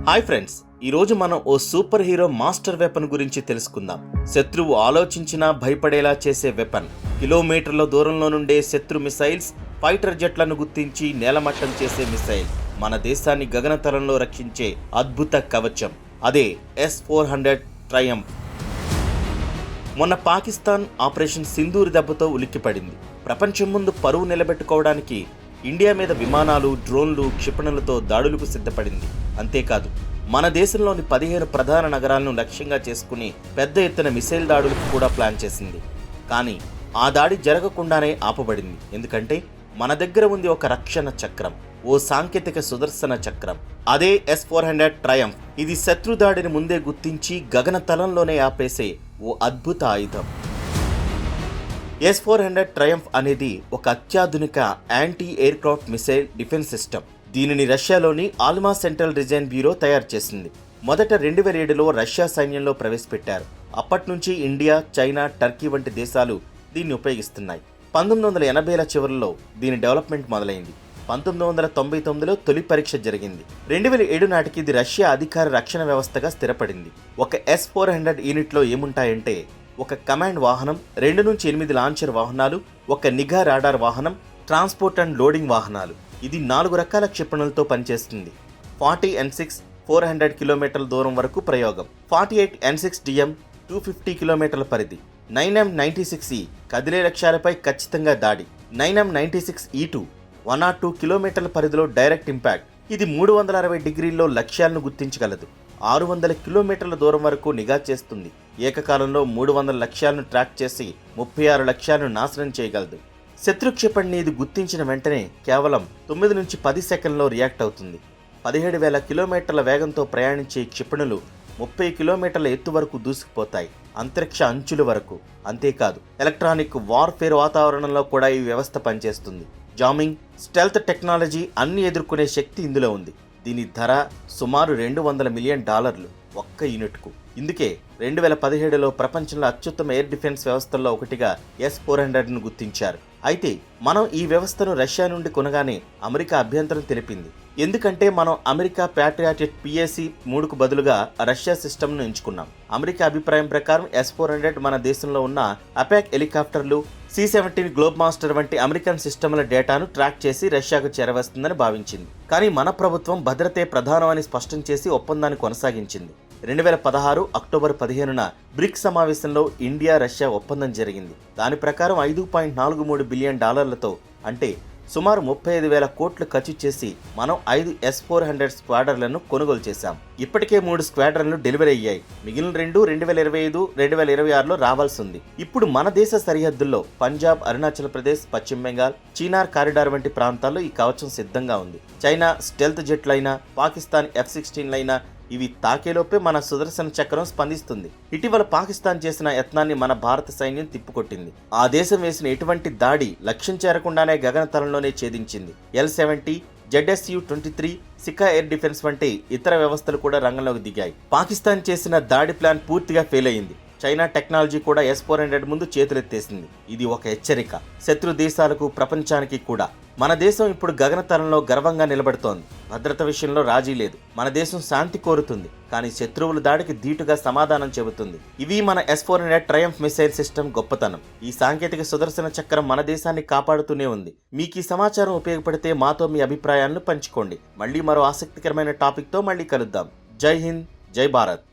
Hi friends, ఈరోజు మనం ఓ super hero master weapon గురించి తెలుసుకుందాం. శత్రువు ఆలోచించినా భయపడేలా చేసే వెపన్. కిలోమీటర్ల దూరంలో నుండే శత్రు మిసైల్స్, ఫైటర్ జెట్లను గుర్తించి నేలమట్టం చేసే మిసైల్. మన దేశాన్ని గగనతలంలో రక్షించే అద్భుత కవచం. అదే S-400 ట్రయంఫ్. మొన్న పాకిస్తాన్ ఆపరేషన్ సింధూర్ దెబ్బతో ఉలిక్కిపడింది. ప్రపంచం ముందు పరువు నిలబెట్టుకోవడానికి ఇండియా మీద విమానాలు, డ్రోన్లు, క్షిపణులతో దాడులకు సిద్ధపడింది. అంతేకాదు, మన దేశంలోని 15 ప్రధాన నగరాలను లక్ష్యంగా చేసుకుని పెద్ద ఎత్తున మిసైల్ దాడులకు కూడా ప్లాన్ చేసింది. కానీ ఆ దాడి జరగకుండానే ఆపబడింది. ఎందుకంటే మన దగ్గర ఉంది ఒక రక్షణ చక్రం, ఓ సాంకేతిక సుదర్శన చక్రం. అదే S-400 ట్రయంఫ్. ఇది శత్రు దాడిని ముందే గుర్తించి గగనతలంలోనే ఆపేసే ఓ అద్భుత ఆయుధం. S-400 ట్రయంఫ్ అనేది ఒక అత్యాధునిక anti air craft missile defence system. దీనిని రష్యాలోని ఆల్మా సెంట్రల్ డిజైన్ బ్యూరో తయారు చేసింది. మొదట 2007లో రష్యా సైన్యంలో ప్రవేశపెట్టారు. అప్పటి నుంచి ఇండియా, చైనా, టర్కీ వంటి దేశాలు దీన్ని ఉపయోగిస్తున్నాయి. 1980ల చివరిలో దీని డెవలప్మెంట్ మొదలైంది. 1999లో తొలి పరీక్ష జరిగింది. 2007 నాటికి ఇది రష్యా అధికార రక్షణ వ్యవస్థగా స్థిరపడింది. ఒక S-400 యూనిట్లో ఏముంటాయంటే, ఒక కమాండ్ వాహనం, 2 నుంచి 8 లాంచర్ వాహనాలు, ఒక నిఘా రాడార్ వాహనం, ట్రాన్స్పోర్ట్ అండ్ లోడింగ్ వాహనాలు. ఇది 4 రకాల క్షిపణులతో పనిచేస్తుంది. 40 N6 400 కిలోమీటర్ల దూరం వరకు ప్రయోగం, 48 N6 DM 250 కిలోమీటర్ల పరిధి, 9M96E కదిలే లక్ష్యాలపై ఖచ్చితంగా దాడి, 9M96E2 102 కిలోమీటర్ల పరిధిలో డైరెక్ట్ ఇంపాక్ట్. ఇది 360 డిగ్రీల్లో లక్ష్యాలను గుర్తించగలదు. 600 కిలోమీటర్ల దూరం వరకు నిఘా చేస్తుంది. ఏకకాలంలో 300 లక్ష్యాలను ట్రాక్ చేసి 36 లక్ష్యాలను నాశనం చేయగలదు. శత్రు క్షిపణిని ఇది గుర్తించిన వెంటనే కేవలం 9 నుంచి 10 సెకండ్లలో రియాక్ట్ అవుతుంది. 17,000 కిలోమీటర్ల వేగంతో ప్రయాణించే క్షిపణులు 30 కిలోమీటర్ల ఎత్తు వరకు దూసుకుపోతాయి, అంతరిక్ష అంచుల వరకు. అంతేకాదు, ఎలక్ట్రానిక్ వార్ఫేర్ వాతావరణంలో కూడా ఈ వ్యవస్థ పనిచేస్తుంది. జామింగ్, స్టెల్త్ టెక్నాలజీ అన్ని ఎదుర్కొనే శక్తి ఇందులో ఉంది. దీని ధర సుమారు $200 మిలియన్ ఒక్క యూనిట్కు. ఇందుకే 2017లో ప్రపంచంలో అత్యుత్తమ ఎయిర్ డిఫెన్స్ వ్యవస్థల్లో ఒకటిగా S-400ను గుర్తించారు. అయితే మనం ఈ వ్యవస్థను రష్యా నుండి కొనగానే అమెరికా అభ్యంతరం తెలిపింది. ఎందుకంటే మనం అమెరికా ప్యాట్రియాట్ PAC-3కు బదులుగా రష్యా సిస్టమ్ను ఎంచుకున్నాం. అమెరికా అభిప్రాయం ప్రకారం S-400 మన దేశంలో ఉన్న అపాక్ హెలికాప్టర్లు, C-17 గ్లోబ్ మాస్టర్ వంటి అమెరికన్ సిస్టమ్ల డేటాను ట్రాక్ చేసి రష్యాకు చేరవేస్తుందని భావించింది. కానీ మన ప్రభుత్వం భద్రతే ప్రధానమని స్పష్టం చేసి ఒప్పందాన్ని కొనసాగించింది. 2016 అక్టోబర్ 15న బ్రిక్స్ సమావేశంలో ఇండియా, రష్యా ఒప్పందం జరిగింది. దాని ప్రకారం $5.43 బిలియన్ అంటే సుమారు 35,000 కోట్లు ఖర్చు చేసి మనం 5 S-400 స్క్వాడ్రన్లను కొనుగోలు చేశాం. ఇప్పటికే 3 స్క్వాడ్రన్లు డెలివరీ అయ్యాయి. మిగిలిన 2 2025, 2026లో రావాల్సి ఉంది. ఇప్పుడు మన దేశ సరిహద్దుల్లో పంజాబ్, అరుణాచల్ ప్రదేశ్, పశ్చిమ బెంగాల్, చీనార్ కారిడార్ వంటి ప్రాంతాల్లో ఈ కవచం సిద్ధంగా ఉంది. చైనా స్టెల్త్ జెట్లైనా, పాకిస్తాన్ F-16లైనా ఇవి తాకేలోపే మన సుదర్శన చక్రం స్పందిస్తుంది. ఇటీవల పాకిస్తాన్ చేసిన యత్నాన్ని మన భారత సైన్యం తిప్పుకొట్టింది. ఆ దేశం వేసిన ఎటువంటి దాడి లక్ష్యం చేరకుండానే గగనతలంలోనే ఛేదించింది. L-70, ZSU-23, cica air defence వంటి ఇతర వ్యవస్థలు కూడా రంగంలోకి దిగాయి. పాకిస్తాన్ చేసిన దాడి ప్లాన్ పూర్తిగా ఫెయిల్ అయింది. చైనా టెక్నాలజీ కూడా S-400 ముందు చేతులెత్తేసింది. ఇది ఒక హెచ్చరిక శత్రు దేశాలకు, ప్రపంచానికి కూడా. మన దేశం ఇప్పుడు గగనతలంలో గర్వంగా నిలబడుతోంది. భద్రత విషయంలో రాజీ లేదు. మన దేశం శాంతి కోరుతుంది, కానీ శత్రువుల దాడికి ధీటుగా సమాధానం చెబుతుంది. ఇవి మన S-400 ట్రయంఫ్ మిసైల్ సిస్టమ్ గొప్పతనం. ఈ సాంకేతిక సుదర్శన చక్రం మన దేశాన్ని కాపాడుతూనే ఉంది. మీకు ఈ సమాచారం ఉపయోగపడితే మాతో మీ అభిప్రాయాలను పంచుకోండి. మళ్ళీ మరో ఆసక్తికరమైన టాపిక్తో మళ్ళీ కలుద్దాం. జై హింద్, జై భారత్.